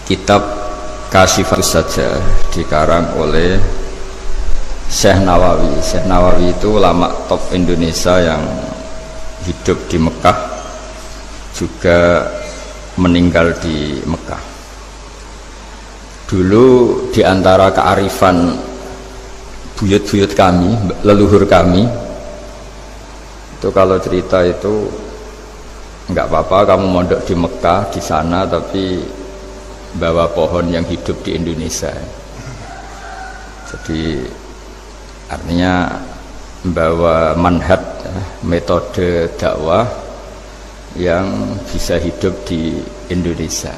kitab Kasifus Saja dikarang oleh Syekh Nawawi. Syekh Nawawi itu ulama top Indonesia yang hidup di Mekah, juga meninggal di Mekah. Dulu diantara kearifan buyut-buyut kami, leluhur kami, itu kalau cerita itu enggak apa-apa kamu mondok di Mekah di sana, tapi bawa pohon yang hidup di Indonesia. Jadi artinya membawa manhaj, metode dakwah yang bisa hidup di Indonesia.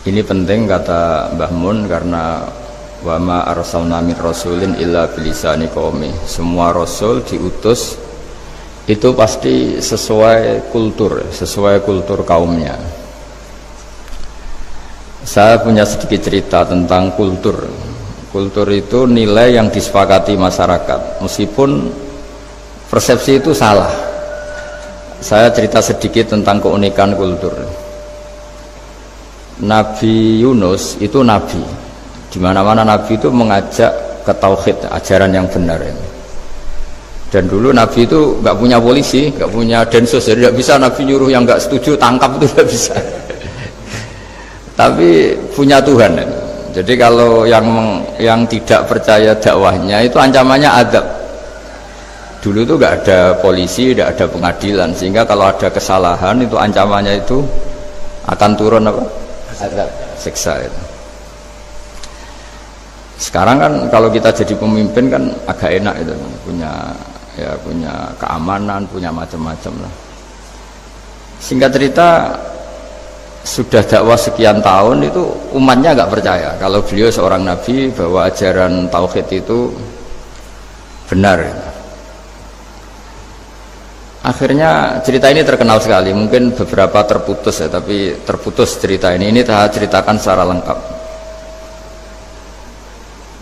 Ini penting kata Mbah Mun, karena wa ma arsalna min rasulin illa bilisani qaumi. Semua rasul diutus itu pasti sesuai kultur kaumnya. Saya punya sedikit cerita tentang kultur. Kultur itu nilai yang disepakati masyarakat, meskipun persepsi itu salah. Saya cerita sedikit tentang keunikan kultur. Nabi Yunus itu nabi. Di mana-mana nabi itu mengajak ke tauhid, ajaran yang benar. Dan dulu nabi itu nggak punya polisi, nggak punya densus, jadi nggak bisa nabi nyuruh yang nggak setuju tangkap, itu nggak bisa. Tapi punya Tuhan. Jadi kalau yang tidak percaya dakwahnya itu ancamannya azab. Dulu itu nggak ada polisi, nggak ada pengadilan, sehingga kalau ada kesalahan itu ancamannya itu akan turun apa? Azab, siksa itu. Sekarang kan kalau kita jadi pemimpin kan agak enak itu, punya keamanan, punya macam-macam lah. Singkat cerita, sudah dakwah sekian tahun itu umatnya nggak percaya kalau beliau seorang nabi, bahwa ajaran tauhid itu benar. Akhirnya cerita ini terkenal sekali, mungkin beberapa terputus ya, tapi terputus cerita ini saya ceritakan secara lengkap.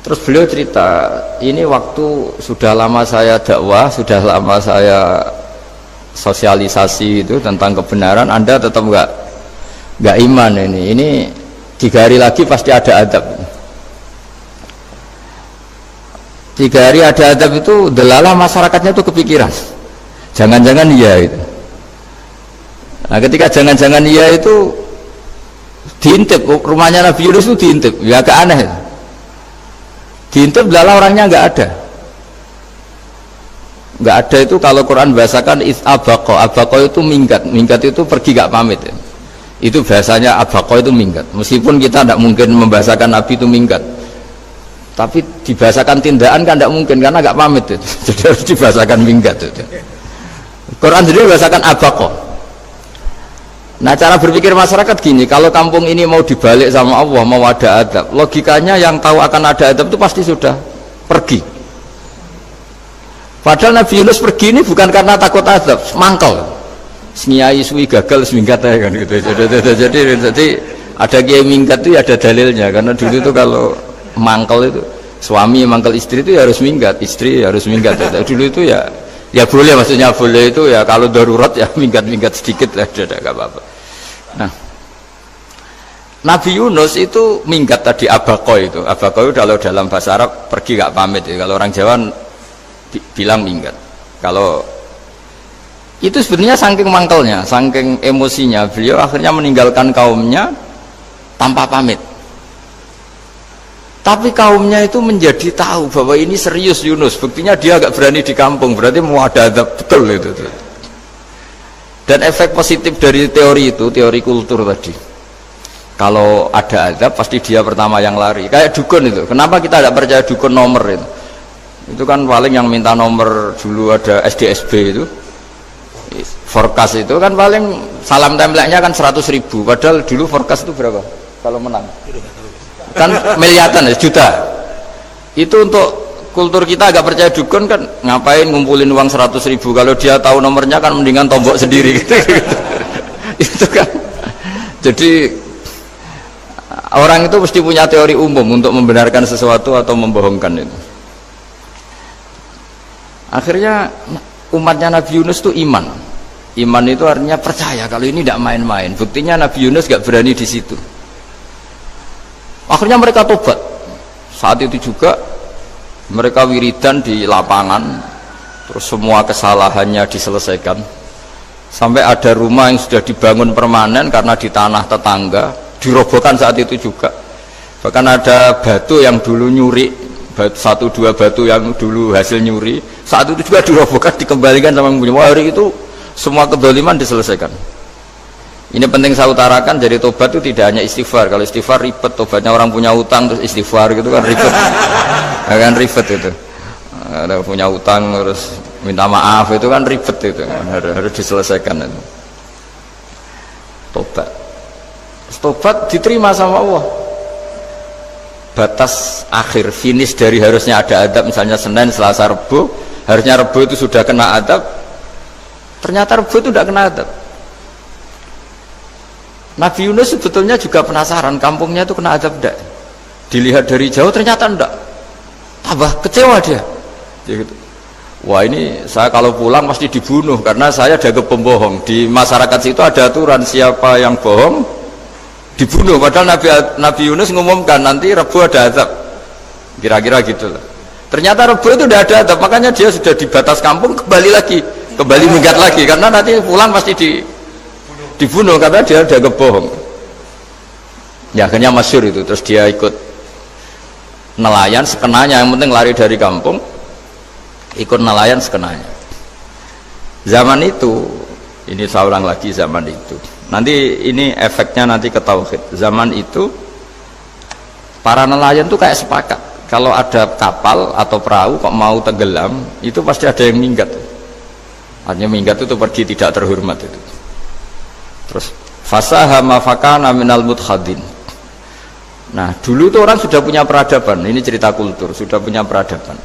Terus beliau cerita, ini waktu sudah lama saya dakwah, sudah lama saya sosialisasi itu tentang kebenaran, Anda tetap nggak iman. Ini 3 hari lagi pasti ada adab. 3 hari ada adab itu delalah masyarakatnya itu kepikiran, jangan-jangan iya itu. Nah ketika jangan-jangan iya itu diintip, rumahnya Nabi Yunus itu diintip, ya agak aneh itu. Diintip delalah orangnya nggak ada itu. Kalau Quran bahasakan abaqo itu minggat itu pergi nggak pamit ya. Itu bahasanya abaqo itu minggat, meskipun kita tidak mungkin membahasakan Nabi itu minggat, tapi dibahasakan tindakan kan tidak mungkin karena nggak pamit itu. Jadi harus dibahasakan minggat itu. Quran sendiri bahasakan abaqo. Nah cara berpikir masyarakat gini, kalau kampung ini mau dibalik sama Allah, mau ada adab, logikanya yang tahu akan ada adab itu pasti sudah pergi. Padahal Nabi Yunus pergi ini bukan karena takut adab, mangkel. Senyai suwi gagal seminggat ya kan gitu. Jadi ada kiai minggat itu ada dalilnya, karena dulu itu kalau mangkel itu suami mangkel istri itu ya harus minggat, istri harus minggat. Dulu itu ya boleh, maksudnya boleh itu ya kalau darurat ya minggat sedikit lah, tidak apa-apa. Nah Nabi Yunus itu minggat tadi, abaqo itu kalau dalam bahasa Arab pergi gak pamit ya. Kalau orang Jawa bilang minggat. Kalau itu sebenarnya saking mangkelnya, saking emosinya, beliau akhirnya meninggalkan kaumnya tanpa pamit. Tapi kaumnya itu menjadi tahu bahwa ini serius Yunus, buktinya dia agak berani di kampung, berarti mau ada adab betul itu. Dan efek positif dari teori itu, teori kultur tadi, kalau ada adab pasti dia pertama yang lari. Kayak dukun itu, kenapa kita tidak percaya dukun nomor itu? Itu kan paling yang minta nomor dulu ada SDSB itu, forecast itu kan paling salam templeknya kan 100.000, padahal dulu forecast itu berapa kalau menang? Kan miliaran ya, juta. Itu untuk kultur kita agak percaya dukun kan, ngapain ngumpulin uang 100.000, kalau dia tahu nomornya kan mendingan tombok sendiri gitu. Itu kan jadi orang itu mesti punya teori umum untuk membenarkan sesuatu atau membohongkan itu. Akhirnya umatnya Nabi Yunus itu iman. Iman itu artinya percaya kalau ini tidak main-main. Buktinya Nabi Yunus gak berani di situ. Akhirnya mereka tobat. Saat itu juga mereka wiridan di lapangan, terus semua kesalahannya diselesaikan. Sampai ada rumah yang sudah dibangun permanen karena di tanah tetangga dirobohkan saat itu juga. Bahkan ada batu yang dulu nyuri, satu dua batu yang dulu hasil nyuri, saat itu juga dirobohkan, dikembalikan sama yang punya. Wah, hari itu semua kedoliman diselesaikan. Ini penting saya utarakan, jadi tobat itu tidak hanya istighfar. Kalau istighfar ribet, tobatnya orang punya utang terus istighfar gitu kan ribet. Kan ribet itu. Ada punya utang terus minta maaf itu kan ribet itu. Harus diselesaikan itu. Tobat. Tobat diterima sama Allah. Batas akhir finish dari harusnya ada adab, misalnya Senin, Selasa, Rebu, harusnya Rebu itu sudah kena adab, ternyata Rebu itu tidak kena adab. Nabi Yunus sebetulnya juga penasaran kampungnya itu kena adab tidak, dilihat dari jauh ternyata tidak, tambah kecewa dia. Gitu. Wah, ini saya kalau pulang pasti dibunuh karena saya dianggap pembohong. Di masyarakat situ ada aturan siapa yang bohong dibunuh, padahal Nabi Yunus ngumumkan nanti Rebu ada azab, kira-kira gitu lah. Ternyata Rebu itu udah ada azab, makanya dia sudah di batas kampung, kembali minggat lagi karena nanti pulang pasti dibunuh karena dia udah bohong. Ya akhirnya masyhur itu, terus dia ikut nelayan sekenanya, yang penting lari dari kampung, ikut nelayan sekenanya. Zaman itu, ini saya ulang lagi, zaman itu nanti ini efeknya nanti ke tauhid. Zaman itu para nelayan tuh kayak sepakat kalau ada kapal atau perahu kok mau tenggelam itu pasti ada yang minggat. Artinya minggat itu pergi tidak terhormat itu. Terus fasahama fakana minal mudkhadin. Nah dulu itu orang sudah punya peradaban, ini cerita kultur, sudah punya peradaban.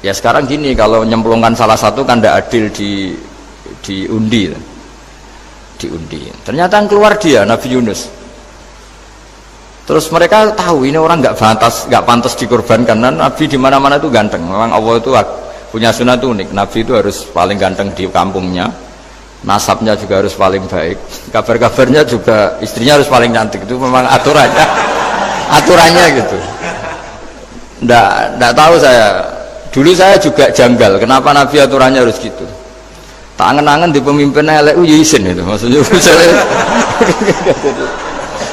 Ya sekarang gini, kalau nyemplungkan salah satu kan tidak adil diundi. Ternyata yang keluar dia Nabi Yunus. Terus mereka tahu ini orang nggak pantas dikorbankan. Dan Nabi di mana-mana itu ganteng. Memang Allah itu punya sunah itu unik. Nabi itu harus paling ganteng di kampungnya. Nasabnya juga harus paling baik. Kabar-kabarnya juga istrinya harus paling cantik. Itu memang aturannya gitu. Nggak tahu saya. Dulu saya juga janggal. Kenapa Nabi aturannya harus gitu? Tak angen-angen di pemimpinnya elek ya isin itu maksudnya.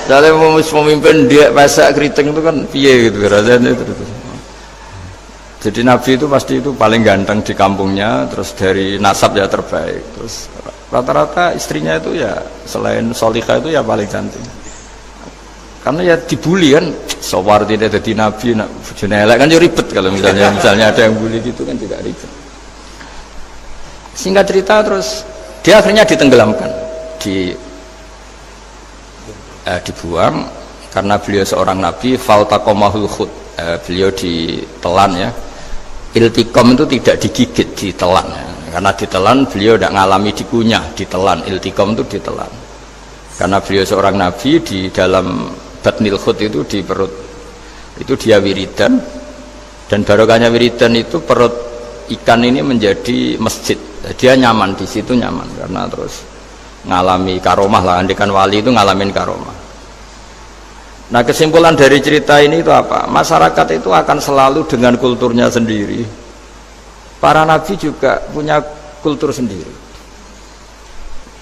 Misalnya pemimpin dia pasak keriting itu kan piye gitu rasanya itu. Jadi Nabi itu pasti itu paling ganteng di kampungnya, terus dari nasab ya terbaik, terus rata-rata istrinya itu ya selain solihah itu ya paling cantik. Karena ya dibully kan, sowar tidak jadi Nabi, bujune elek kan ya ribet kalau misalnya ada yang bully gitu kan tidak ribet. Singkat cerita terus dia akhirnya ditenggelamkan, dibuang karena beliau seorang nabi. Faltaqamahul khut, beliau ditelan ya. Iltiqam itu tidak digigit, ditelan ya. Karena ditelan beliau tidak ngalami dikunyah, ditelan. Iltiqam itu ditelan karena beliau seorang nabi. Di dalam batnil khut itu di perut itu dia wiridan, dan barokahnya wiridan itu perut ikan ini menjadi masjid. Dia nyaman di situ, nyaman karena terus ngalami karomah lah. Andikan wali itu ngalamin karomah. Nah kesimpulan dari cerita ini itu apa? Masyarakat itu akan selalu dengan kulturnya sendiri. Para nabi juga punya kultur sendiri.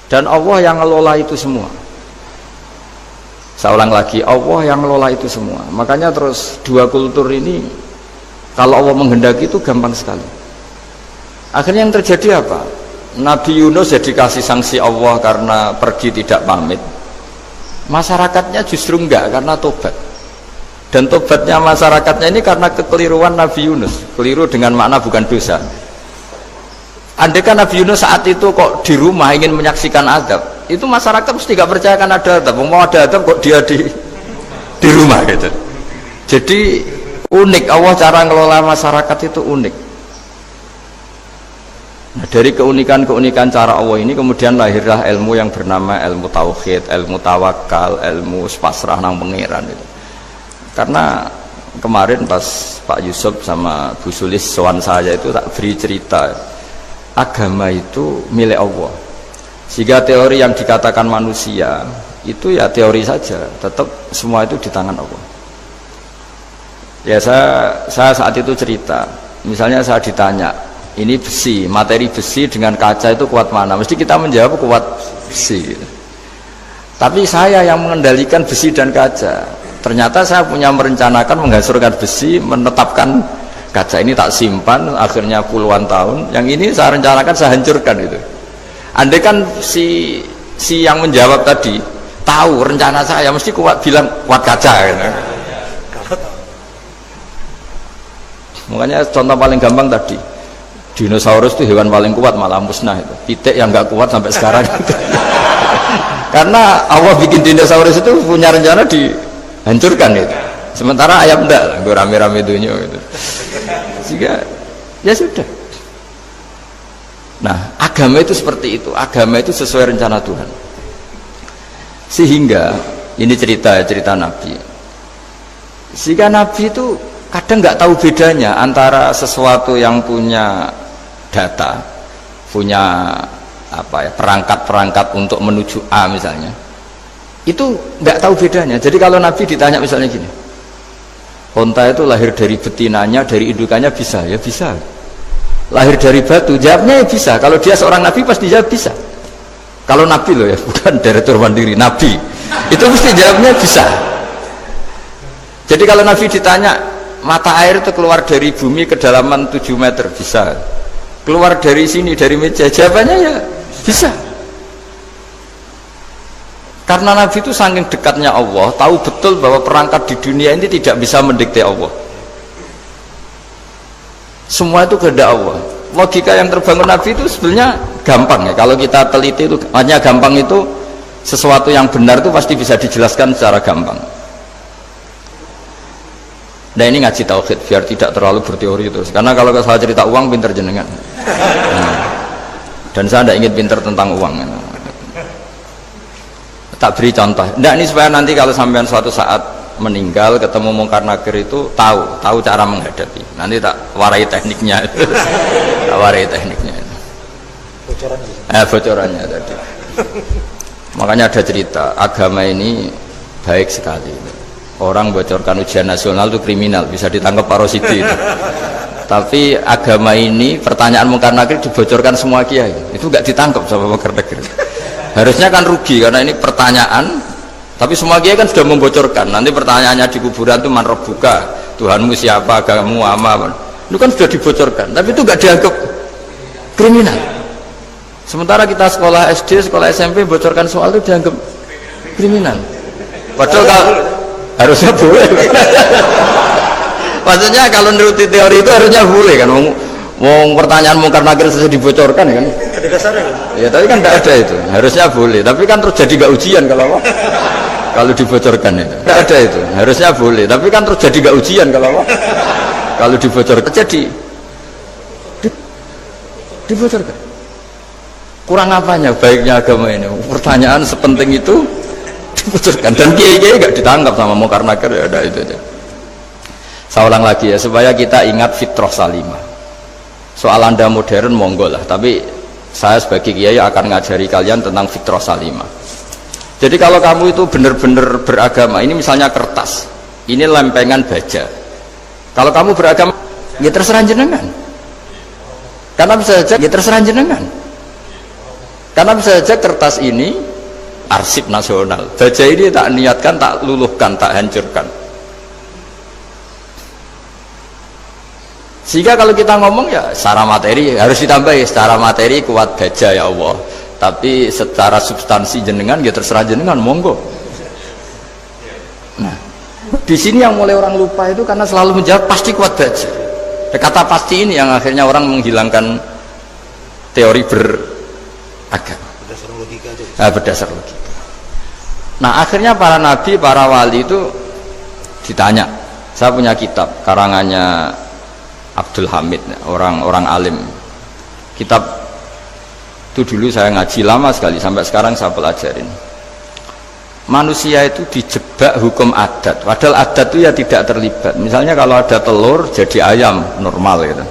Dan Allah yang ngelola itu semua. Saya ulang lagi, Allah yang ngelola itu semua. Makanya terus dua kultur ini kalau Allah menghendaki itu gampang sekali. Akhirnya yang terjadi apa? Nabi Yunus jadi kasih sanksi Allah karena pergi tidak pamit. Masyarakatnya justru enggak karena tobat. Dan tobatnya masyarakatnya ini karena kekeliruan Nabi Yunus. Keliru dengan makna bukan dosa. Andai kan Nabi Yunus saat itu kok di rumah ingin menyaksikan adab, itu masyarakat mesti gak percaya kan ada adab. Mau ada adab kok dia di rumah gitu. Jadi unik, Allah cara ngelola masyarakat itu unik. Nah, dari keunikan cara Allah ini kemudian lahirlah ilmu yang bernama ilmu tauhid, ilmu tawakal, ilmu pasrah nang pangeran itu. Karena kemarin pas Pak Yusuf sama Bu Sulis sowan saya itu tak beri cerita. agama itu milik Allah. Sehingga teori yang dikatakan manusia itu ya teori saja, tetap semua itu di tangan Allah. Ya saya saat itu cerita, misalnya saya ditanya, ini besi, materi besi dengan kaca itu kuat mana? Mesti kita menjawab kuat besi. Tapi saya yang mengendalikan besi dan kaca. Ternyata saya punya merencanakan menghancurkan besi, menetapkan kaca ini tak simpan, akhirnya puluhan tahun. Yang ini saya rencanakan saya hancurkan itu. Andai kan si yang menjawab tadi tahu rencana saya, mesti kuat bilang kuat kaca. Gitu. Makanya contoh paling gampang tadi, dinosaurus itu hewan paling kuat malah musnah itu. Pitik yang nggak kuat sampai sekarang. Karena Allah bikin dinosaurus itu punya rencana dihancurkan itu. Sementara ayam enggak, gue rame-rame dunia gitu. Sehingga ya sudah. Nah, agama itu seperti itu. Agama itu sesuai rencana Tuhan. Sehingga ini cerita Nabi. Sehingga Nabi itu kadang nggak tahu bedanya antara sesuatu yang punya data, punya perangkat-perangkat untuk menuju A misalnya, itu nggak tahu bedanya. Jadi kalau Nabi ditanya misalnya gini, onta itu lahir dari betinanya, dari indukannya bisa, ya bisa. Lahir dari batu, jawabnya ya bisa. Kalau dia seorang Nabi pasti jawab bisa. Kalau Nabi loh ya, bukan direktur mandiri, Nabi itu mesti jawabnya bisa. Jadi kalau Nabi ditanya, mata air itu keluar dari bumi kedalaman 7 meter, bisa. Keluar dari sini, dari meja, jawabannya ya bisa. Karena Nabi itu saking dekatnya Allah, tahu betul bahwa perangkat di dunia ini tidak bisa mendikte Allah. Semua itu kehendak Allah. Logika yang terbangun Nabi itu sebenarnya gampang ya. Kalau kita teliti itu hanya gampang, itu sesuatu yang benar itu pasti bisa dijelaskan secara gampang. Nah ini ngaji tauhid biar tidak terlalu berteori terus. Karena kalau saya cerita uang pinter jenengan. Dan saya tidak ingin pinter tentang uang. Tak beri contoh. Nah ini supaya nanti kalau sampean suatu saat meninggal ketemu mungkar nakir itu tahu cara menghadapi. Nanti tak warai tekniknya. Tak warai tekniknya. Bocorannya tadi. Makanya ada cerita agama ini baik sekali. Orang bocorkan ujian nasional itu kriminal, bisa ditangkap parosidi itu. Tapi agama ini pertanyaan mungkar nakir dibocorkan semua kiai, itu nggak ditangkap sama mungkar nakir. Harusnya kan rugi karena ini pertanyaan, tapi semua kiai kan sudah membocorkan. Nanti pertanyaannya di kuburan itu man rabbuka, Tuhanmu siapa, agamamu apa, itu kan sudah dibocorkan. Tapi itu nggak dianggap kriminal. Sementara kita sekolah SD, sekolah SMP bocorkan soal itu dianggap kriminal. Padahal kalau harusnya boleh. Maksudnya kalau menuruti teori itu harusnya boleh kan. Wong pertanyaan mungkar nakir saja dibocorkan kan. Ada dasarnya kan? Ya tapi kan tidak ada itu. Harusnya boleh. Tapi kan terus jadi nggak ujian kalau dibocorkan itu. Tidak ada itu. Harusnya boleh. Tapi kan terus jadi nggak ujian kalau dibocorkan. Jadi dibocorkan. Kurang apanya baiknya agama ini? Pertanyaan sepenting itu dibocorkan, dan kiai-kiai nggak ditangkap sama mungkar nakir, ya ada itu aja. Saya ulang lagi ya supaya kita ingat fitrah salimah. Soal Anda modern monggo lah, tapi saya sebagai kiai akan ngajari kalian tentang fitrah salimah. Jadi kalau kamu itu benar-benar beragama, ini misalnya kertas, ini lempengan baja. Kalau kamu beragama, ya terserah jenengan. Karena bisa saja ya terserah jenengan. Karena bisa saja kertas ini arsip nasional, baja ini tak niatkan, tak luluhkan, tak hancurkan. Sehingga kalau kita ngomong ya secara materi harus ditambahi, secara materi kuat baja ya Allah, tapi secara substansi jenengan ya terserah jenengan, monggo. Nah di sini yang mulai orang lupa itu karena selalu menjawab pasti kuat baja. Kata pasti ini yang akhirnya orang menghilangkan teori beragama. Berdasar logika. Nah akhirnya para nabi, para wali itu ditanya. Saya punya kitab karangannya Abdul Hamid, orang alim. Kitab itu dulu saya ngaji lama sekali, sampai sekarang saya pelajarin. Manusia itu dijebak hukum adat, padahal adat itu ya tidak terlibat. Misalnya kalau ada telur jadi ayam normal gitu.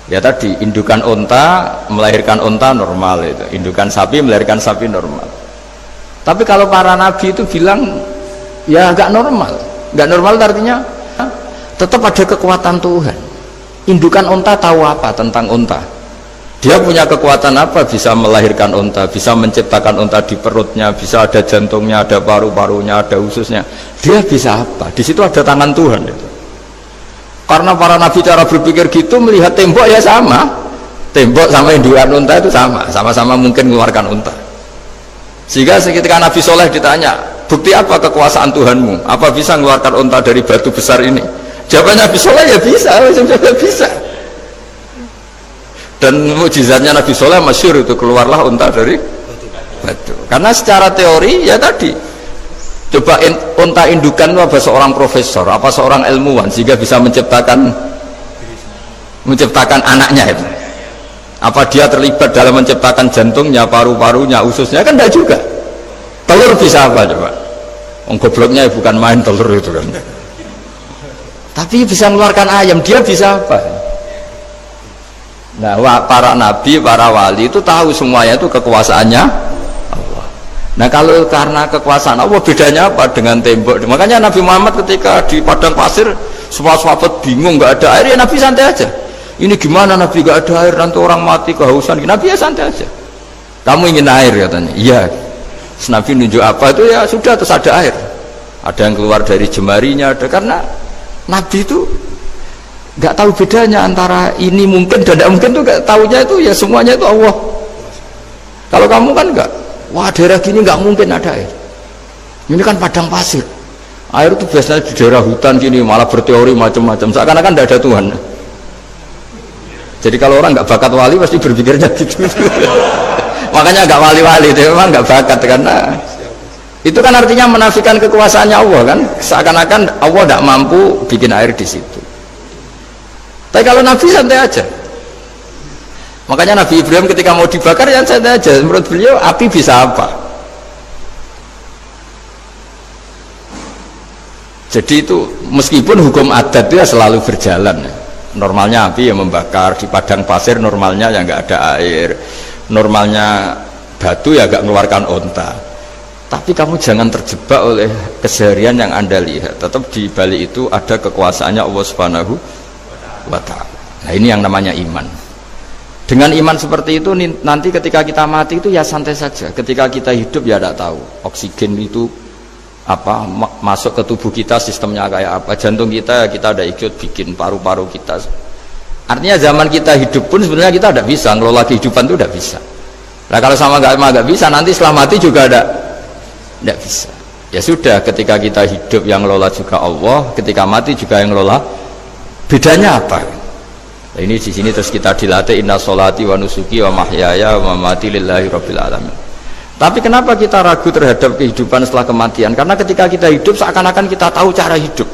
Ya tadi indukan unta melahirkan unta normal itu, indukan sapi melahirkan sapi normal. Tapi kalau para nabi itu bilang ya nggak normal. Nggak normal artinya tetap ada kekuatan Tuhan. Indukan unta tahu apa tentang unta? Dia punya kekuatan apa? Bisa melahirkan unta, bisa menciptakan unta di perutnya, bisa ada jantungnya, ada paru-parunya, ada ususnya. Dia bisa apa? Di situ ada tangan Tuhan itu. Karena para nabi cara berpikir gitu, melihat tembok ya sama, tembok sama indukan unta itu sama-sama mungkin mengeluarkan unta. Sehingga ketika Nabi Soleh ditanya, bukti apa kekuasaan Tuhanmu? Apa bisa mengeluarkan unta dari batu besar ini? Jawabannya Nabi Soleh ya bisa. Dan mukjizatnya Nabi Soleh masyhur itu, keluarlah unta dari batu. Karena secara teori ya tadi, coba unta indukan itu apa seorang profesor, apa seorang ilmuwan sehingga bisa menciptakan anaknya itu. Apa dia terlibat dalam menciptakan jantungnya, paru-parunya, ususnya? Kan enggak juga. Telur bisa apa coba? Gobloknya bukan main telur itu kan. Tapi bisa mengeluarkan ayam, dia bisa apa? Nah, para nabi, para wali itu tahu semuanya itu kekuasaannya. Nah kalau karena kekuasaan Allah, bedanya apa dengan tembok? Makanya Nabi Muhammad ketika di padang pasir semua sahabat bingung nggak ada air, ya Nabi santai aja. Ini gimana Nabi nggak ada air, nanti orang mati kehausan. Nabi ya santai aja. Kamu ingin air katanya? Iya. Nabi nunjuk apa itu ya sudah, terus ada air. Ada yang keluar dari jemarinya, ada. Karena Nabi itu nggak tahu bedanya antara ini mungkin dan tidak mungkin, tuh nggak tahunya itu ya semuanya itu Allah. Kalau kamu kan nggak. Wah daerah gini nggak mungkin ada air, ini kan padang pasir, air itu biasanya di daerah hutan gini malah berteori macam-macam, seakan-akan tidak ada Tuhan. Jadi kalau orang nggak bakat wali pasti berpikirnya gitu. Makanya nggak wali-wali itu memang nggak bakat, karena itu kan artinya menafikan kekuasaannya Allah kan, seakan-akan Allah tidak mampu bikin air di situ. Tapi kalau Nabi santai aja. Makanya Nabi Ibrahim ketika mau dibakar ya santai aja, menurut beliau api bisa apa? Jadi itu meskipun hukum adat itu ya selalu berjalan. Normalnya api yang membakar, di padang pasir normalnya ya nggak ada air, normalnya batu ya nggak mengeluarkan unta. Tapi kamu jangan terjebak oleh keseharian yang Anda lihat. Tetap di balik itu ada kekuasaannya Allah Subhanahu wa Ta'ala. Nah ini yang namanya iman. Dengan iman seperti itu nanti ketika kita mati itu ya santai saja. Ketika kita hidup ya tidak tahu oksigen itu apa masuk ke tubuh kita sistemnya kayak apa, jantung kita ada ikut bikin, paru-paru kita. Artinya zaman kita hidup pun sebenarnya kita tidak bisa ngelola kehidupan, itu tidak bisa. Nah kalau sama nggak bisa, nanti setelah mati juga tidak bisa. Ya sudah, ketika kita hidup yang ngelola juga Allah, ketika mati juga yang ngelola. Bedanya apa? Nah, ini di sini terus kita dilatih, inna sholati wa nusuki wa mahyaya wa mamati lillahi rabbil alamin. Tapi kenapa kita ragu terhadap kehidupan setelah kematian? Karena ketika kita hidup seakan-akan kita tahu cara hidup.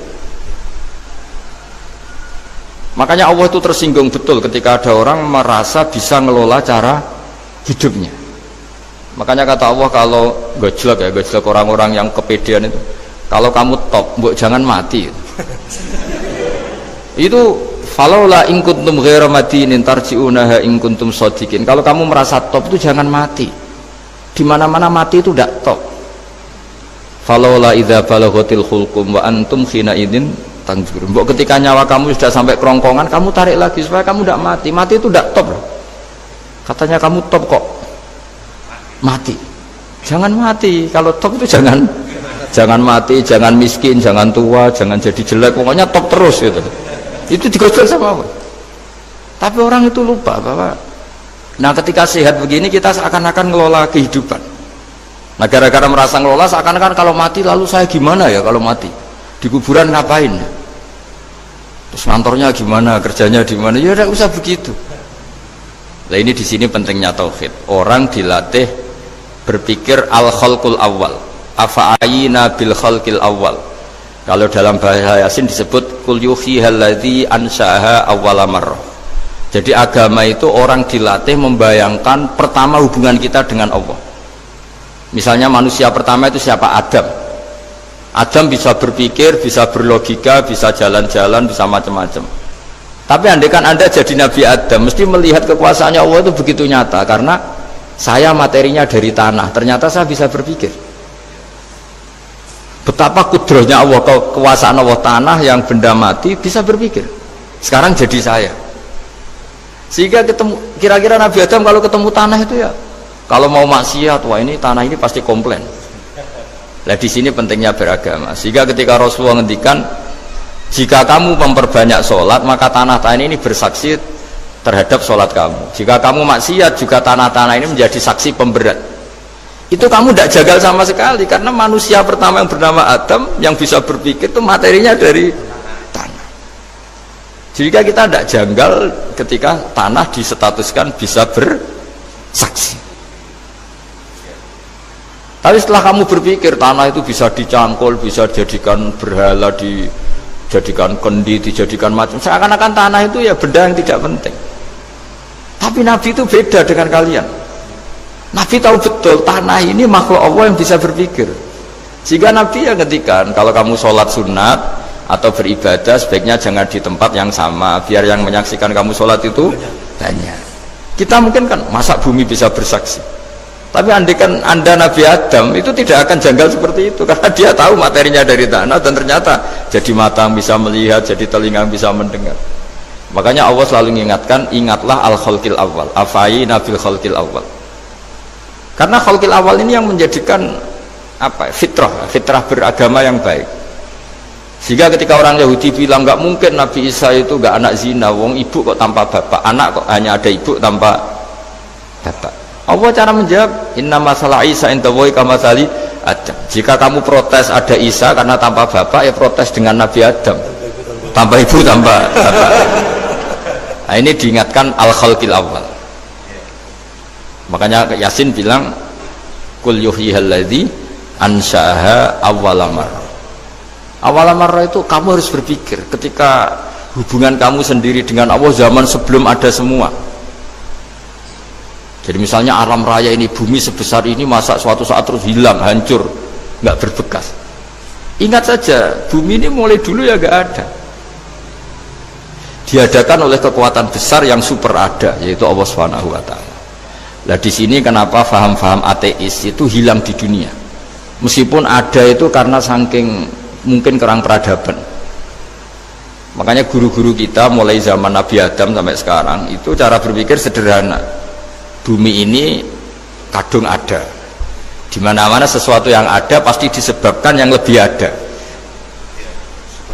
Makanya Allah itu tersinggung betul ketika ada orang merasa bisa ngelola cara hidupnya. Makanya kata Allah, kalau gojlok orang-orang yang kepedean itu, kalau kamu top, mbok jangan mati. Itu falaula in kuntum ghairu madinin tarji'unaha in kuntum shadiqin. Kalau kamu merasa top itu jangan mati. Di mana-mana mati itu tidak top. Falaula idza balaghatil khulqum wa antum khina idzin tanzurun. Mbok ketika nyawa kamu sudah sampai kerongkongan, kamu tarik lagi supaya kamu tidak mati. Mati itu tidak top. Katanya kamu top kok mati. Jangan mati. Kalau top itu jangan mati, jangan miskin, jangan tua, jangan jadi jelek. Pokoknya top terus gitu. Itu digosok sama Allah. Tapi orang itu lupa bahwa nah ketika sehat begini kita seakan-akan ngelola kehidupan. Nah gara-gara merasa ngelola seakan-akan kalau mati lalu saya gimana ya kalau mati? Di kuburan ngapain? Terus kantornya gimana, kerjanya di mana? Ya tidak usah begitu. Nah ini di sini pentingnya tauhid. Orang dilatih berpikir al-khalqul awal. Afa'ayina bil khalqil awal. Kalau dalam bahasa Yasin disebut kul yuhihal ladzi ansha'aha awwala marrah. Jadi agama itu orang dilatih membayangkan pertama hubungan kita dengan Allah. Misalnya manusia pertama itu siapa? Adam. Adam bisa berpikir, bisa berlogika, bisa jalan-jalan, bisa macam-macam. Tapi andaikan Anda jadi Nabi Adam, mesti melihat kekuasaannya Allah itu begitu nyata, karena saya materinya dari tanah, ternyata saya bisa berpikir. Betapa kudrohnya Allah, kekuasaan Allah, tanah yang benda mati bisa berpikir. Sekarang jadi saya. Sehingga ketemu, kira-kira Nabi Adam kalau ketemu tanah itu ya, kalau mau maksiat, wah ini tanah ini pasti komplain. Nah di sini pentingnya beragama. Sehingga ketika Rasulullah ngendikan, jika kamu memperbanyak sholat, maka tanah-tanah ini bersaksi terhadap sholat kamu. Jika kamu maksiat, juga tanah-tanah ini menjadi saksi pemberat. Itu kamu tidak jagal sama sekali, karena manusia pertama yang bernama Adam yang bisa berpikir itu materinya dari tanah. Jika kita tidak janggal ketika tanah disetatuskan bisa bersaksi. Tapi setelah kamu berpikir tanah itu bisa dicangkul, bisa dijadikan berhala, dijadikan kendi, dijadikan macam, seakan-akan tanah itu ya benda yang tidak penting. Tapi Nabi itu beda dengan kalian. Nabi tahu betul tanah ini makhluk Allah yang bisa berpikir. Sehingga Nabi ya ngetikan, kalau kamu sholat sunat atau beribadah sebaiknya jangan di tempat yang sama, biar yang menyaksikan kamu sholat itu banyak. Kita mungkin kan masa bumi bisa bersaksi, tapi andaikan Anda Nabi Adam itu tidak akan janggal seperti itu, karena dia tahu materinya dari tanah, dan ternyata jadi mata yang bisa melihat, jadi telinga yang bisa mendengar. Makanya Allah selalu mengingatkan, ingatlah al-khalqil awal, afayina bil khalqil awal. Karena khalqil awal ini yang menjadikan fitrah beragama yang baik. Sehingga ketika orang Yahudi bilang nggak mungkin Nabi Isa itu nggak anak zina, wong ibu kok tanpa bapak, anak kok hanya ada ibu tanpa bapak. Allah cara menjawab, inna masalah Isa indawohi kamasali Adam. Jika kamu protes ada Isa karena tanpa bapak, ya protes dengan Nabi Adam, tanpa ibu tanpa bapak. Nah, ini diingatkan al-khalqil awal. Makanya Yasin bilang, kul yuhyihalladzi ansha'aha awwalamar. Awalamar itu kamu harus berpikir ketika hubungan kamu sendiri dengan Allah zaman sebelum ada semua. Jadi misalnya alam raya ini, bumi sebesar ini, masa suatu saat terus hilang, hancur, nggak berbekas. Ingat saja, bumi ini mulai dulu ya nggak ada. Diadakan oleh kekuatan besar yang super ada, yaitu Allah Subhanahu wa Ta'ala. Nah di sini kenapa faham-faham ateis itu hilang di dunia. Meskipun ada itu karena saking mungkin kurang peradaban. Makanya guru-guru kita mulai zaman Nabi Adam sampai sekarang itu cara berpikir sederhana. Bumi ini kadung ada. Di mana-mana sesuatu yang ada pasti disebabkan yang lebih ada.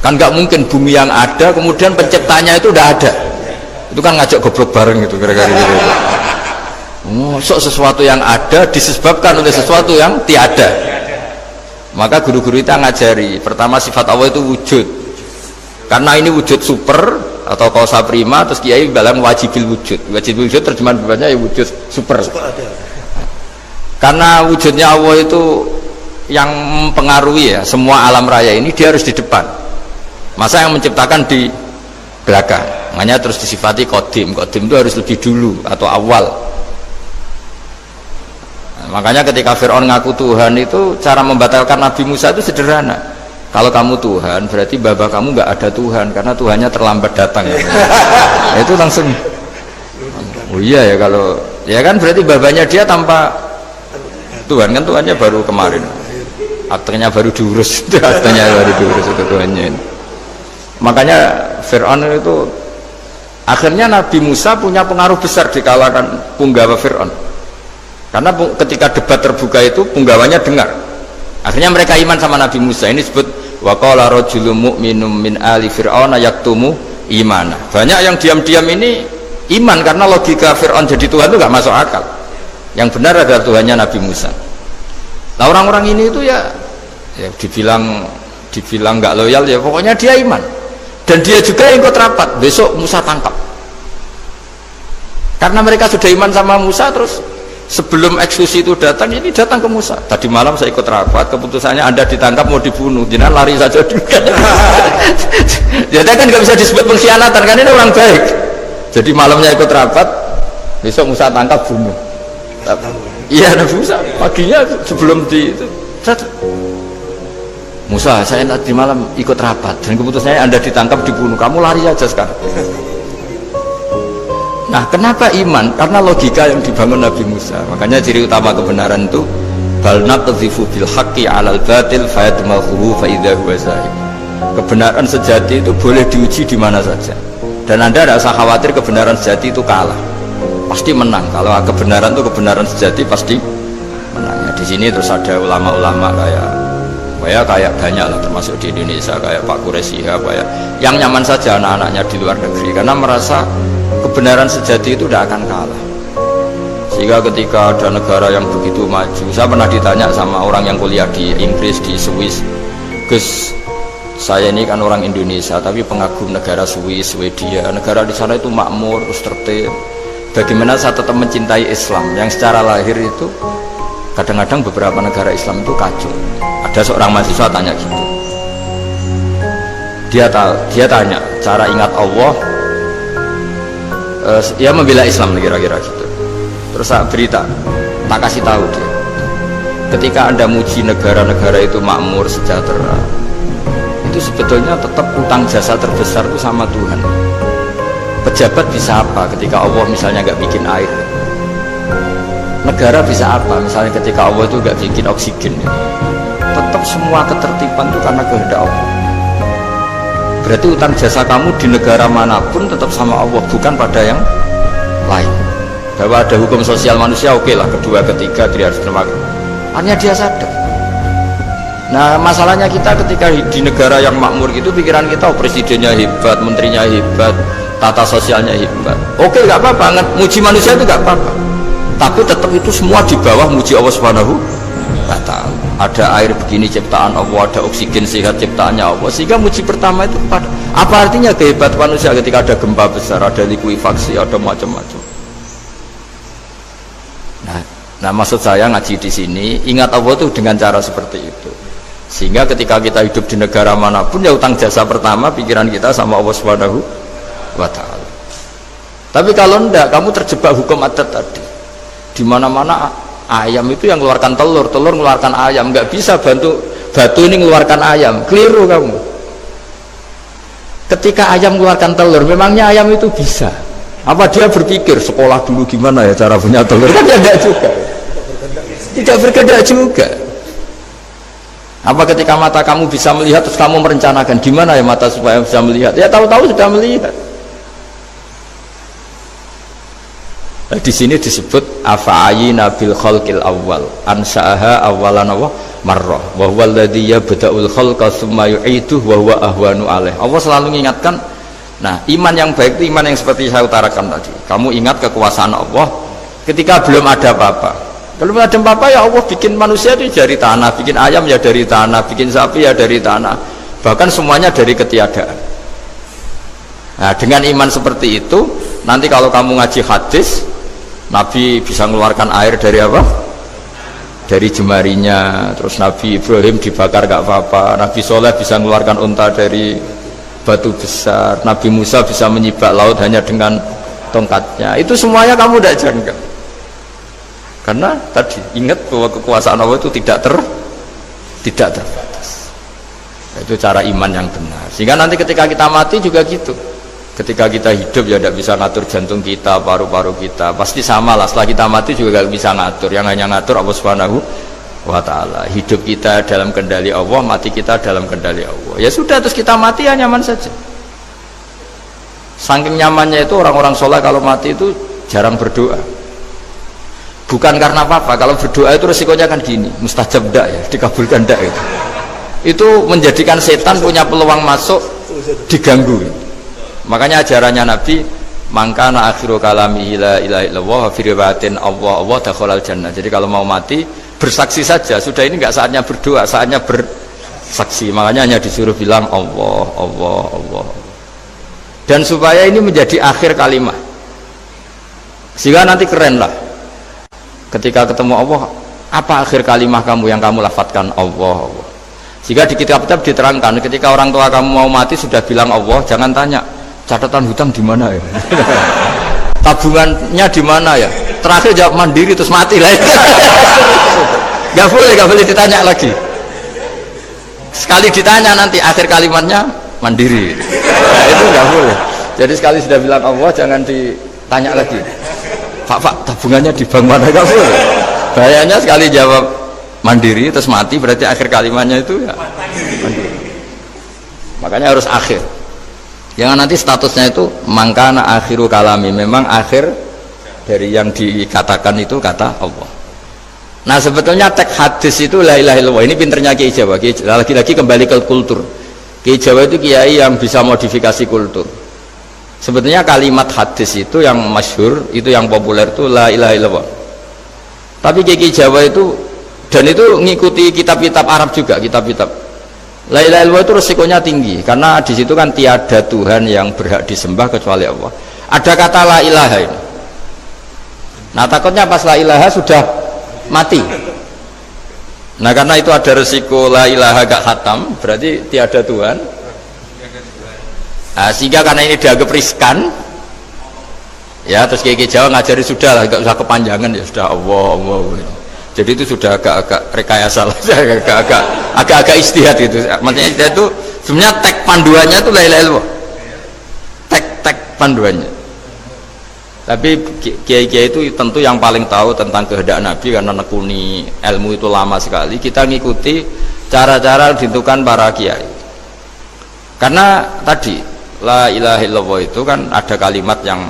Kan nggak mungkin bumi yang ada kemudian penciptanya itu udah ada. Itu kan ngajak goblok bareng gitu kira-kira gitu. Sesuatu yang ada disebabkan oleh sesuatu yang tiada. Maka guru-guru kita ngajari, pertama sifat Allah itu wujud, karena ini wujud super atau kausa prima, terus kiai bilang wajibil wujud. Wajibil wujud terjemahan bebasnya ya wujud super. Karena wujudnya Allah itu yang mempengaruhi ya semua alam raya ini, dia harus di depan. Masa yang menciptakan di belakang? Makanya terus disifati qadim. Qadim itu harus lebih dulu atau awal. Makanya ketika Fir'aun ngaku Tuhan itu cara membatalkan Nabi Musa itu sederhana. Kalau kamu Tuhan berarti baba kamu nggak ada Tuhan, karena Tuhannya terlambat datang. Nah, itu langsung, oh iya ya, kalau ya kan berarti babanya dia tanpa Tuhan, kan Tuhannya baru kemarin, aktenya baru diurus, aktenya baru diurus itu Tuhannya. Makanya Fir'aun itu akhirnya Nabi Musa punya pengaruh besar di kalangan punggawa Fir'aun. Karena ketika debat terbuka itu punggawanya dengar, akhirnya mereka iman sama Nabi Musa. Ini disebut wa qala rajulun mu'minun min ali fir'auna yaktumu imana. Banyak yang diam-diam ini iman karena logika Fir'aun jadi Tuhan itu nggak masuk akal. Yang benar adalah Tuhannya Nabi Musa. Nah orang-orang ini itu ya dibilang nggak loyal ya, pokoknya dia iman. Dan dia juga ikut rapat, besok Musa tangkap. Karena mereka sudah iman sama Musa, terus sebelum eksekusi itu datang, ini datang ke Musa. Tadi malam saya ikut rapat, keputusannya Anda ditangkap mau dibunuh, jangan lari saja dulu. Jadi kan nggak bisa disebut pengkhianatan, kan ini orang baik. Jadi malamnya ikut rapat, besok Musa tangkap bunuh. Iya Nabi Musa paginya sebelum di itu, Musa saya tadi malam ikut rapat dan keputusannya Anda ditangkap dibunuh, kamu lari aja sekarang. Nah, kenapa iman? Karena logika yang dibangun Nabi Musa. Makanya ciri utama kebenaran itu bal naqdhifu bil haqqi 'alal batil fayadmaghuhu fa idza huwa zahir. Kebenaran sejati itu boleh diuji di mana saja. Dan Anda tidak usah khawatir kebenaran sejati itu kalah. Pasti menang. Kalau kebenaran itu kebenaran sejati pasti menang. Ya, di sini terus ada ulama-ulama kayak banyak lah, termasuk di Indonesia kayak Pak Quraisy kayak yang nyaman saja anak-anaknya di luar negeri karena merasa kebenaran sejati itu tidak akan kalah. Sehingga ketika ada negara yang begitu maju, saya pernah ditanya sama orang yang kuliah di Inggris, di Swiss, Gus, saya ini kan orang Indonesia tapi pengagum negara Swiss, Swedia, negara di sana itu makmur, terus tertib. Bagaimana saya tetap mencintai Islam yang secara lahir itu kadang-kadang beberapa negara Islam itu kacau. Ada seorang mahasiswa tanya gitu, dia tanya cara ingat Allah, ya membela Islam kira-kira gitu. Terus saya berita, tak kasih tahu dia, ketika Anda muji negara-negara itu makmur, sejahtera, itu sebetulnya tetap utang jasa terbesar itu sama Tuhan. Pejabat bisa apa ketika Allah misalnya nggak bikin air? Negara bisa apa misalnya ketika Allah itu nggak bikin oksigen? Tetap semua ketertiban itu karena kehendak Allah. Berarti utang jasa kamu di negara manapun tetap sama Allah, bukan pada yang lain. Bahwa ada hukum sosial manusia, oke lah, kedua ketiga dia harus terima. Hanya dia sadar. Nah, masalahnya kita ketika di negara yang makmur gitu, pikiran kita, oh, presidennya hebat, menterinya hebat, tata sosialnya hebat. Oke, nggak apa-apa, muji manusia itu nggak apa-apa. Tapi tetap itu semua di bawah muji Allah Subhanahu wa Ta'ala. Ada air begini ciptaan Allah, ada oksigen sehat ciptaannya Allah. Sehingga muji pertama itu apa artinya kehebatan manusia ketika ada gempa besar, ada likuifaksi, ada macam-macam. Nah, maksud saya ngaji di sini, ingat Allah itu dengan cara seperti itu. Sehingga ketika kita hidup di negara manapun, ya utang jasa pertama pikiran kita sama Allah Subhanahu wa Ta'ala. Tapi kalau enggak, kamu terjebak hukum adat tadi. Di mana-mana ayam itu yang mengeluarkan telur, telur mengeluarkan ayam, nggak bisa batu ini mengeluarkan ayam, keliru kamu. Ketika ayam mengeluarkan telur, memangnya ayam itu bisa? Apa dia berpikir sekolah dulu gimana ya cara punya telur? Kan tidak juga, tidak berkehendak juga. Apa ketika mata kamu bisa melihat terus kamu merencanakan gimana ya mata supaya bisa melihat? Ya tahu-tahu sudah melihat. Di sini disebut afa'ayina bil khalqil awwal ansa'aha awwalan marrah wa huwa alladhi yabda'ul khalqa tsumma yu'iduhu wa huwa ahwanu alaih. Allah selalu mengingatkan. Nah, iman yang baik itu iman yang seperti saya utarakan tadi. Kamu ingat kekuasaan Allah ketika belum ada apa-apa. Belum ada apa-apa ya Allah bikin manusia itu dari tanah, bikin ayam ya dari tanah, bikin sapi ya dari tanah. Bahkan semuanya dari ketiadaan. Nah, dengan iman seperti itu, nanti kalau kamu ngaji hadis, Nabi bisa mengeluarkan air dari apa? Dari jemarinya. Terus Nabi Ibrahim dibakar gak apa-apa. Nabi Soleh bisa mengeluarkan unta dari batu besar. Nabi Musa bisa menyibak laut hanya dengan tongkatnya. Itu semuanya kamu tidak janggal. Karena tadi ingat bahwa kekuasaan Allah itu tidak terbatas. Itu cara iman yang benar. Sehingga nanti ketika kita mati juga gitu. Ketika kita hidup ya tidak bisa ngatur jantung kita, paru-paru kita, pasti sama lah. Setelah kita mati juga gak bisa ngatur, yang hanya ngatur Allah Subhanahu wa Ta'ala. Hidup kita dalam kendali Allah, mati kita dalam kendali Allah. Ya sudah, terus kita mati ya nyaman saja. Saking nyamannya itu orang-orang soleh kalau mati itu jarang berdoa. Bukan karena apa-apa, kalau berdoa itu resikonya kan gini, mustajab ndak ya, dikabulkan ndak itu. Itu menjadikan setan punya peluang masuk, diganggu. Makanya ajarannya Nabi, mangkana akhiru kalamihi la ilaha illallah wa fi riwayatin Allah dakhalal jannah. Jadi kalau mau mati bersaksi saja, sudah ini enggak saatnya berdoa, saatnya bersaksi. Makanya hanya disuruh bilang Allah, Allah, Allah. Dan supaya ini menjadi akhir kalimat. Sehingga nanti keren lah. Ketika ketemu Allah, apa akhir kalimat kamu yang kamu lafadzkan? Allah, Allah. Sehingga di kitab-kitab diterangkan, ketika orang tua kamu mau mati sudah bilang Allah, jangan tanya catatan hutang di mana ya, tabungannya di mana ya, terakhir jawab mandiri terus mati lah. Gak boleh ditanya lagi. Sekali ditanya nanti akhir kalimatnya mandiri. Nah, itu gak boleh. Jadi sekali sudah bilang Allah jangan tanya lagi. Pak, tabungannya di bank mana kamu? Bahayanya sekali jawab mandiri terus mati, berarti akhir kalimatnya itu ya mandiri. Makanya harus akhir. Jangan nanti statusnya itu mangkana akhiru kalami, memang akhir dari yang dikatakan itu kata Allah. Nah sebetulnya teks hadis itu la ilaha illallah. Ini pinternya Kiai Jawa. Lagi-lagi kembali ke kultur. Kiai Jawa itu kiai yang bisa modifikasi kultur. Sebetulnya kalimat hadis itu yang masyhur, itu yang populer itu la ilaha illallah. Tapi Kiai Jawa itu, dan itu ngikuti kitab-kitab Arab juga, kitab-kitab. La ilaha illallah itu resikonya tinggi karena di situ kan tiada Tuhan yang berhak disembah kecuali Allah. Ada kata la ilaha ini. Nah takutnya pas la ilaha sudah mati. Nah karena itu ada resiko la ilaha gak khatam, berarti tiada Tuhan. Nah, sehingga karena ini dianggap riskan, ya terus Kiai Jawa ngajari sudah lah, gak usah kepanjangan ya sudah Allah. Jadi itu sudah agak-agak rekayasa lah, agak-agak istihad gitu. Maksudnya istihad itu sebenarnya teks panduannya itu la ilaha illallah. Teks panduannya. Tapi kiai-kiai itu tentu yang paling tahu tentang kehendak Nabi karena nekuni ilmu itu lama sekali. Kita ngikuti cara-cara ditentukan para kiai. Karena tadi la ilaha illallah itu kan ada kalimat yang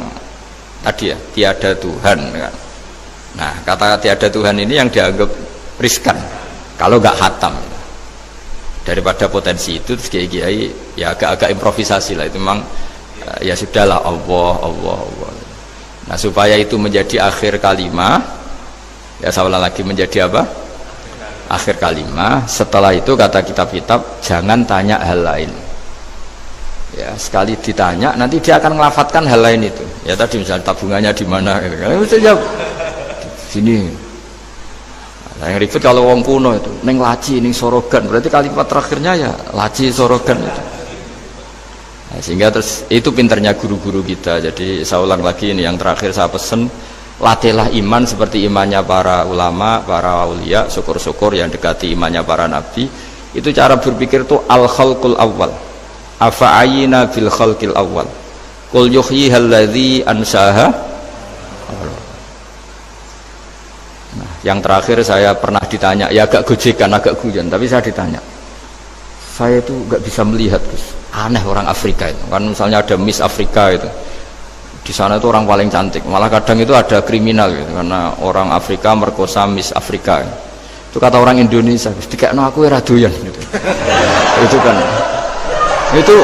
tadi ya, tiada Tuhan kan. Nah kata tiada Tuhan ini yang dianggap riskan kalau nggak khatam. Daripada potensi itu kiai-kiai ya agak-agak improvisasi lah, itu memang ya sudahlah Allah. Nah supaya itu menjadi akhir kalimah, ya saya ulang lagi, menjadi apa? Akhir kalimah. Setelah itu kata kitab-kitab jangan tanya hal lain. Ya sekali ditanya nanti dia akan ngelafatkan hal lain itu. Ya tadi misalnya tabungannya di mana? Gitu. Mesti jawab sini. Nah, yang ribet kalau wong kuno itu neng laci, neng sorogan, berarti kalimat terakhirnya ya laci sorogan itu. Nah, sehingga terus itu pinternya guru-guru kita. Jadi saya ulang lagi ini yang terakhir saya pesen, latihlah iman seperti imannya para ulama, para aulia, syukur-syukur yang dekati imannya para nabi. Itu cara berpikir tuh al-khalqul awal. Afa'ayina bil khalqil awal. Qul yuhyihal ladzi ansaha. Nah, yang terakhir saya pernah ditanya, ya agak gojekan, agak guyon, tapi saya ditanya. Saya itu nggak bisa melihat, Gus. Aneh orang Afrika itu. Kan misalnya ada Miss Afrika itu. Di sana itu orang paling cantik. Malah kadang itu ada kriminal gitu, karena orang Afrika merkosa Miss Afrika. Itu kata orang Indonesia, Gus, dikekno aku ora doyan gitu. Itu kan. Itu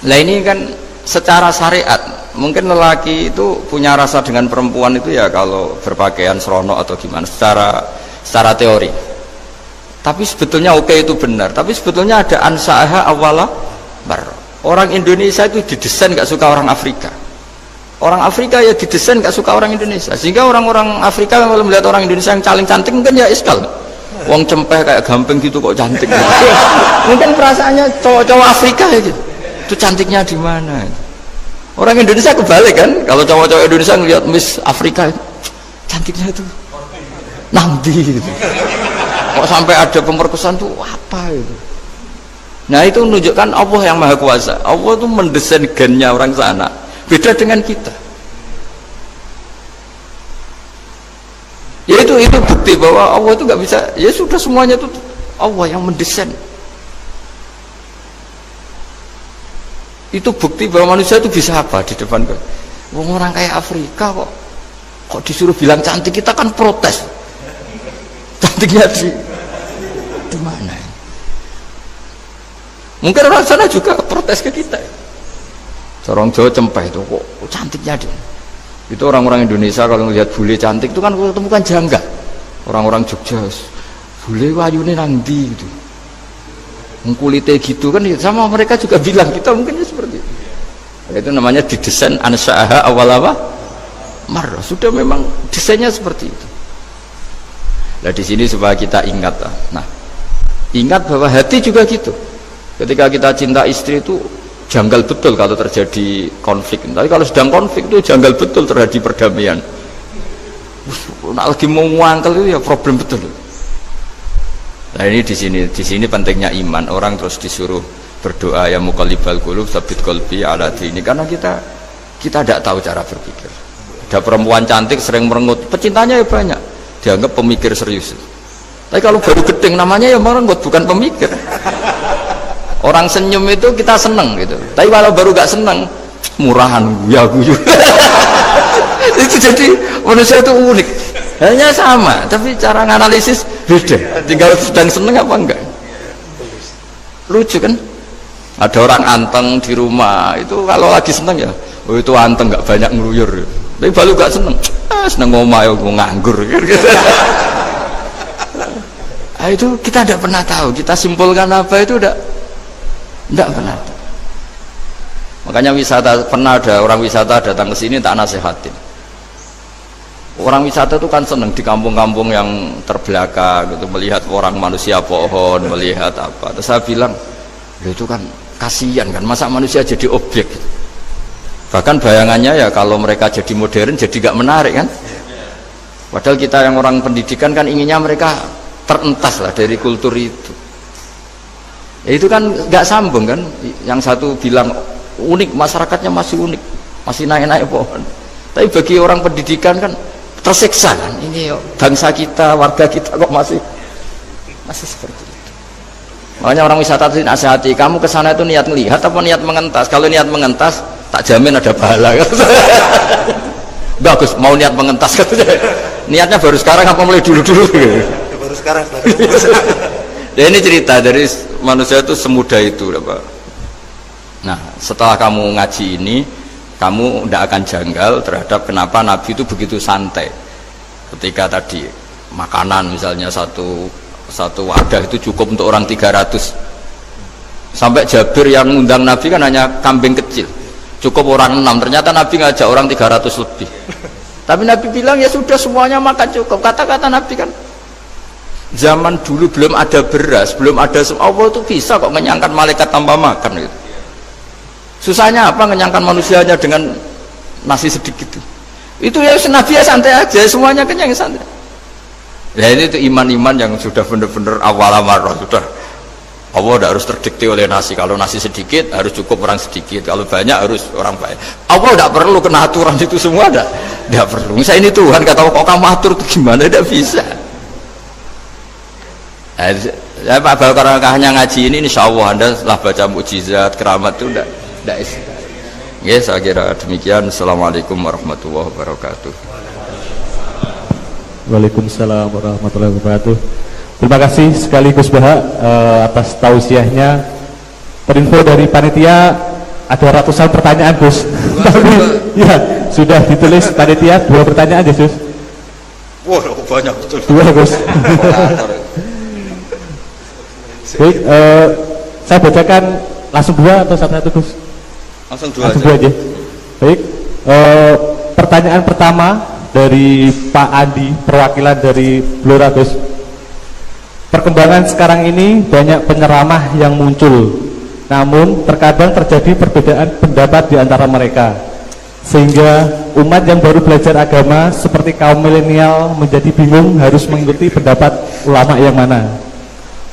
lah ini kan secara syariat mungkin lelaki itu punya rasa dengan perempuan itu ya kalau berpakaian serono atau gimana secara teori, tapi sebetulnya oke itu benar, tapi sebetulnya ada ansaaha awala bar. Orang Indonesia itu didesain gak suka orang Afrika, orang Afrika ya didesain gak suka orang Indonesia, sehingga orang-orang Afrika kalau melihat orang Indonesia yang paling cantik mungkin ya iskal. Wong cempeh kayak gampang gitu kok cantik. Mungkin perasaannya cowok-cowok Afrika ya gitu. Itu cantiknya di mana? Orang Indonesia kebalik kan? Kalau cowok-cowok Indonesia ngelihat Miss Afrika, cantiknya itu nanti gitu. Kok sampai ada pemerkosaan tuh apa itu? Nah itu menunjukkan Allah yang Maha Kuasa. Allah tuh mendesain gennya orang sana. Beda dengan kita. Ya itu bukti bahwa Allah itu nggak bisa, ya sudah semuanya itu Allah yang mendesain. Itu bukti bahwa manusia itu bisa apa di depan orang kayak Afrika kok disuruh bilang cantik, kita kan protes. Cantiknya di mana? Mungkin orang sana juga protes ke kita. Orang Jawa cempeh itu kok cantiknya dia. Itu orang-orang Indonesia kalau melihat bule cantik itu kan ketemukan janggal. Orang-orang Jogja, bule wayune nang ndi gitu. Kulitnya gitu kan sama mereka juga bilang, kita mungkin seperti itu. Itu namanya didesain ansaaha awal apa? Mar. Sudah memang desainnya seperti itu. Nah di sini supaya kita ingat. Nah, ingat bahwa hati juga gitu. Ketika kita cinta istri itu janggal betul kalau terjadi konflik. Tapi kalau sedang konflik itu janggal betul terjadi perdamaian. Nak lagi mau ngangkel itu ya problem betul. Nah ini di sini pentingnya iman. Orang terus disuruh berdoa ya muqallibal qulub tsabbit qalbi ala dini, karena kita Kita tidak tahu cara berpikir. Ada perempuan cantik sering merengut, pecintanya ya banyak, dianggap pemikir serius. Tapi kalau baru gedeng namanya ya merengut, bukan pemikir. Orang senyum itu kita seneng gitu. Tapi kalau baru gak seneng, murahan ya guyu. Itu jadi manusia itu unik. Hanya sama, tapi cara nganalisis beda. Tinggal sedang seneng apa enggak. Lucu kan? Ada orang anteng di rumah itu kalau lagi seneng ya, oh itu anteng nggak banyak ngeluyur. Tapi baru nggak seneng, seneng ngomah ya nganggur. Nah, itu kita tidak pernah tahu. Kita simpulkan apa itu tidak pernah tahu. Makanya wisata, pernah ada orang wisata datang ke sini tak nasihatin. Orang wisata itu kan seneng di kampung-kampung yang terbelakang gitu, melihat orang manusia pohon, melihat apa. Terus saya bilang, itu kan kasihan kan, masa manusia jadi objek. Bahkan bayangannya ya kalau mereka jadi modern jadi gak menarik kan. Padahal kita yang orang pendidikan kan inginnya mereka terentas lah dari kultur itu. Ya itu kan gak sambung kan. Yang satu bilang unik, masyarakatnya masih unik, masih naik-naik pohon. Tapi bagi orang pendidikan kan tersiksa kan. Ini bangsa kita, warga kita kok masih seperti itu. Makanya orang wisata itu nasihati, kamu kesana itu niat melihat apa niat mengentas? Kalau niat mengentas, tak jamin ada pahala. Bagus, mau niat mengentas. Niatnya baru sekarang apa mulai dulu-dulu? Baru sekarang. Ya ini cerita dari manusia itu semudah itu, Pak. Nah, setelah kamu ngaji ini, kamu tidak akan janggal terhadap kenapa Nabi itu begitu santai. Ketika tadi makanan misalnya satu wadah itu cukup untuk orang 300. Sampai Jabir yang ngundang Nabi kan hanya kambing kecil, cukup orang 6. Ternyata Nabi ngajak orang 300 lebih. Tapi Nabi bilang ya sudah semuanya makan cukup. Kata-kata Nabi kan, zaman dulu belum ada beras, belum ada Allah itu bisa kok ngenyangkan malaikat tanpa makan gitu. Susahnya apa ngenyangkan manusianya dengan nasi sedikit itu ya Nabi ya santai aja, semuanya kenyang santai. Ya ini itu iman-iman yang sudah benar-benar awal amarah, sudah Allah tidak harus terdikte oleh nasi. Kalau nasi sedikit harus cukup orang sedikit, kalau banyak harus orang banyak. Allah tidak perlu kena aturan itu semua, tidak perlu. Misalnya ini Tuhan kata kok kamu atur itu gimana, tidak bisa. Saya Pak Bakarangkahnya ngaji ini insya Allah Anda setelah baca mukjizat keramat itu tidak istilah. Ya saya kira demikian. Assalamualaikum warahmatullahi wabarakatuh. Waalaikumsalam warahmatullahi wabarakatuh. Terima kasih sekali Gus Baha atas tausiahnya. Terinfo dari panitia ada ratusan pertanyaan Gus. Tapi ya sudah ditulis panitia 2 pertanyaan ya Gus. Wah banyak betul. 2 Gus. Baik, saya bacakan langsung 2 atau satu-satu Gus? Langsung 2 aja. Baik, pertanyaan pertama dari Pak Andi, perwakilan dari Blora Gus. Perkembangan sekarang ini banyak penyeramah yang muncul, namun terkadang terjadi perbedaan pendapat di antara mereka, sehingga umat yang baru belajar agama seperti kaum milenial menjadi bingung harus mengikuti pendapat ulama yang mana.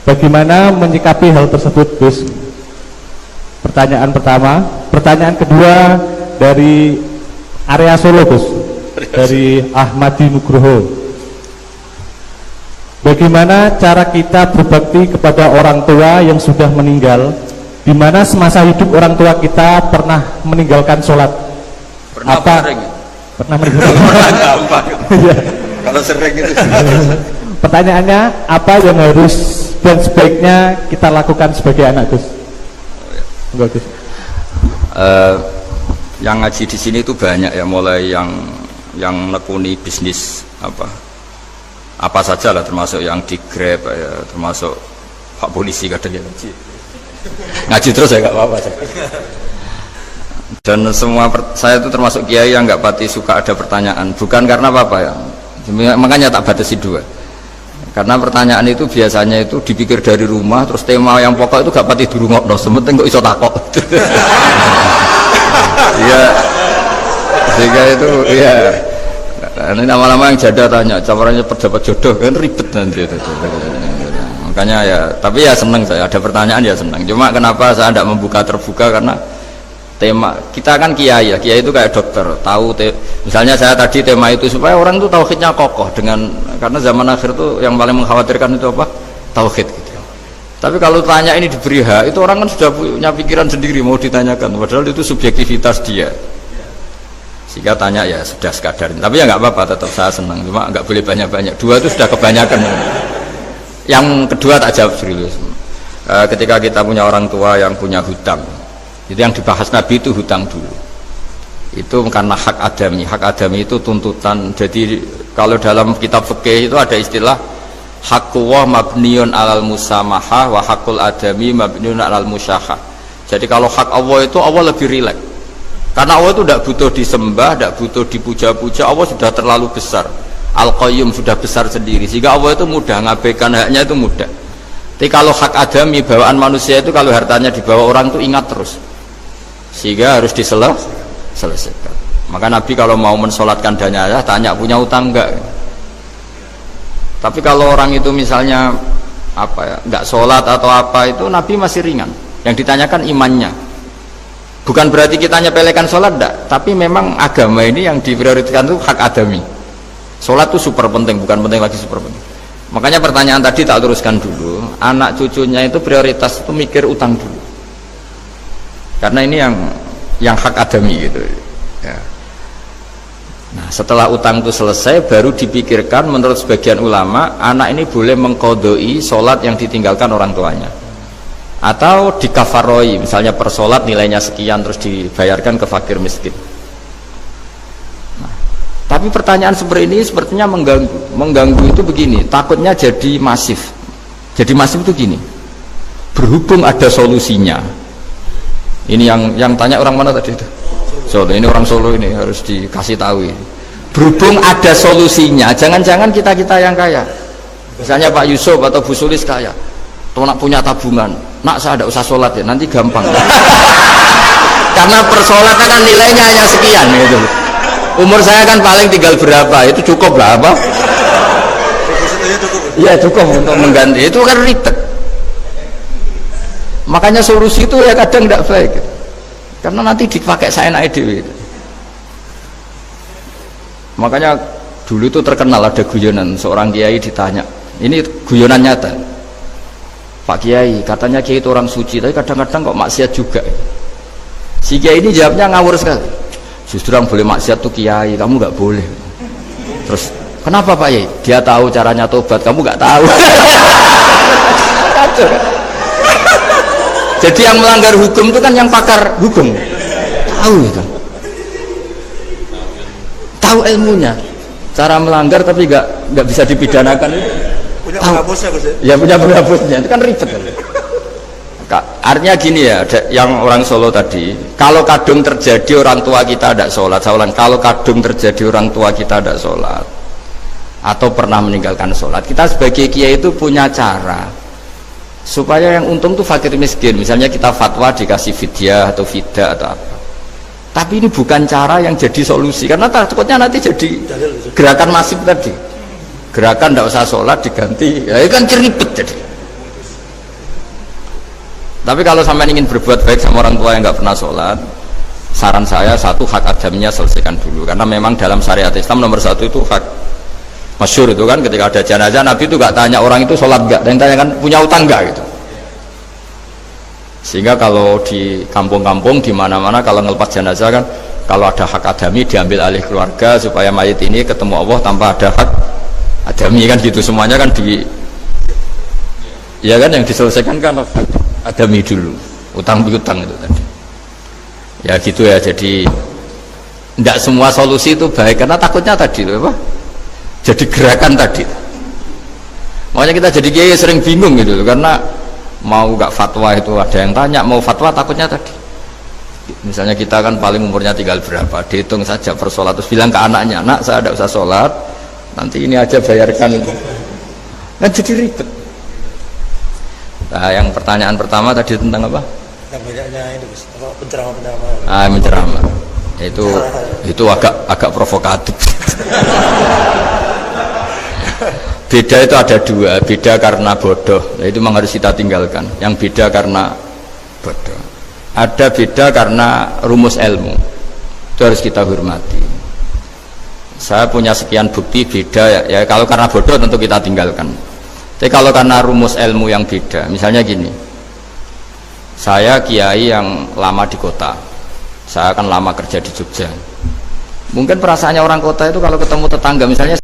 Bagaimana menyikapi hal tersebut Gus? Pertanyaan pertama. Pertanyaan kedua dari area Solo Gus, dari Ahmadi Nugroho. Bagaimana cara kita berbakti kepada orang tua yang sudah meninggal, di mana semasa hidup orang tua kita pernah meninggalkan sholat? Pernah apa? Sering? Pernah meninggalkan. Kalau sering itu. Pertanyaannya, apa yang harus dan sebaiknya kita lakukan sebagai anak Gus? Enggak Gus. Yang ngaji di sini itu banyak ya, mulai yang menekuni bisnis apa saja lah, termasuk yang di Grab ya, termasuk Pak Polisi kadang ya ngaji terus ya nggak apa-apa. Dan semua saya itu termasuk kiai yang nggak pati suka ada pertanyaan, bukan karena apa-apa ya, makanya tak batasi 2. Karena pertanyaan itu biasanya itu dipikir dari rumah, terus tema yang pokok itu gak pati dirungokno, sementing kok iso takok. Iya, sehingga itu iya. Ini lama-lama yang janda tanya, caranya pejabat jodoh kan ribet nanti. Makanya ya, tapi ya seneng saya ada pertanyaan ya seneng. Cuma kenapa saya tidak membuka terbuka, karena tema kita kan kiai ya, kiai itu kayak dokter, tahu misalnya saya tadi tema itu supaya orang itu tauhidnya kokoh karena zaman akhir itu yang paling mengkhawatirkan itu apa? Tauhid gitu. Tapi kalau tanya ini diberi hak, itu orang kan sudah punya pikiran sendiri mau ditanyakan, padahal itu subjektivitas dia. Sehingga tanya ya sudah sekadar. Tapi ya nggak apa-apa, tetap saya senang, cuma nggak boleh banyak-banyak. 2 itu sudah kebanyakan. Yang kedua tak jawab serius. Ketika kita punya orang tua yang punya hutang, itu yang dibahas Nabi itu hutang dulu. Itu karena hak adami. Hak adami itu tuntutan. Jadi kalau dalam kitab fikih itu ada istilah haqqullah mabniun alal musamaha wa haqqul adami mabniun alal musyahah. Jadi kalau hak Allah itu Allah lebih rileks. Karena Allah itu tidak butuh disembah, tidak butuh dipuja-puja. Allah sudah terlalu besar. Al-Qayyum sudah besar sendiri. Sehingga Allah itu mudah ngabaikan haknya itu mudah. Tapi kalau hak adami bawaan manusia itu kalau hartanya dibawa orang itu ingat terus. Sehingga harus diselesaikan. Maka Nabi kalau mau mensolatkan jenazah tanya punya utang enggak. Tapi kalau orang itu misalnya enggak sholat atau apa itu Nabi masih ringan. Yang ditanyakan imannya. Bukan berarti kita nyepelekan sholat enggak, tapi memang agama ini yang diprioritaskan itu hak adami. Sholat itu super penting, bukan penting lagi super penting. Makanya pertanyaan tadi tak teruskan dulu. Anak cucunya itu prioritas itu mikir utang dulu. Karena ini yang hak adami gitu ya. Nah setelah utang itu selesai baru dipikirkan menurut sebagian ulama anak ini boleh mengkodoi sholat yang ditinggalkan orang tuanya atau dikafaroi, misalnya per sholat nilainya sekian terus dibayarkan ke fakir miskin. Nah, tapi pertanyaan seperti ini sepertinya mengganggu itu begini, takutnya jadi masif itu gini, berhubung ada solusinya. Ini yang tanya orang mana tadi itu? Solo, ini orang Solo ini harus dikasih tahu. Berhubung ada solusinya, jangan-jangan kita yang kaya. Misalnya Pak Yusuf atau Bu Sulis kaya, tuh nak punya tabungan, nak saya ada usah sholat ya, nanti gampang. Karena persolatan kan nilainya hanya sekian gitu. Umur saya kan paling tinggal berapa, itu cukup lah apa? Iya cukup untuk mengganti, itu kan ribet. Makanya solusi itu ya kadang tidak baik karena nanti dipakai saya naik dewi. Makanya dulu itu terkenal ada guyonan seorang kiai ditanya, ini guyonan nyata, Pak Kiai katanya Kiai itu orang suci tapi kadang-kadang kok maksiat juga. Si Kiai ini jawabnya ngawur sekali, justru yang boleh maksiat tuh Kiai, kamu nggak boleh. Terus kenapa Pak Kiai? Dia tahu caranya tobat, kamu nggak tahu. Kacau. Jadi yang melanggar hukum itu kan yang pakar hukum, tahu itu, tahu ilmunya, cara melanggar tapi nggak bisa dipidanakan itu. Punya penghapusnya ya punya penghapusnya, itu kan ribet kan. Artinya gini ya, yang orang Solo tadi, kalau kadung terjadi orang tua kita tidak sholat, saya ulang, kalau kadung terjadi orang tua kita tidak sholat atau pernah meninggalkan sholat, kita sebagai kiai itu punya cara supaya yang untung tuh fakir miskin. Misalnya kita fatwa dikasih fidyah atau fida atau apa, tapi ini bukan cara yang jadi solusi karena takutnya nanti jadi gerakan masif tadi, gerakan tidak usah sholat diganti ya kan ribet jadi. Tapi kalau sampai ingin berbuat baik sama orang tua yang nggak pernah sholat, saran saya satu, hak adaminya selesaikan dulu, karena memang dalam syariat Islam nomor 1 itu hak. Masyhur itu kan ketika ada jenazah Nabi itu gak tanya orang itu sholat gak, dan tanyakan punya utang gak gitu. Sehingga kalau di kampung-kampung di mana-mana kalau ngelepas jenazah kan kalau ada hak adami diambil alih keluarga supaya mayit ini ketemu Allah tanpa ada hak adami kan gitu, semuanya kan ya kan yang diselesaikan kan adami dulu, utang piutang itu tadi. Ya gitu ya, jadi tidak semua solusi itu baik karena takutnya tadi apa? Jadi gerakan tadi. Makanya kita jadi kiai sering bingung gitu karena mau nggak fatwa itu ada yang tanya, mau fatwa takutnya tadi. Misalnya kita kan paling umurnya tinggal berapa, dihitung saja per sholat terus bilang ke anaknya, nak saya tidak usah sholat, nanti ini aja bayarkan itu. Kan jadi ribet. Nah, yang pertanyaan pertama tadi tentang apa? Yang banyaknya itu penceramah. Menceramah. Itu agak provokatif. Beda itu ada 2, beda karena bodoh, nah, itu memang harus kita tinggalkan. Yang beda karena bodoh, ada beda karena rumus ilmu, itu harus kita hormati. Saya punya sekian bukti beda ya kalau karena bodoh tentu kita tinggalkan. Tapi kalau karena rumus ilmu yang beda, misalnya gini, saya kiai yang lama di kota, saya akan lama kerja di Jogja. Mungkin perasaannya orang kota itu kalau ketemu tetangga misalnya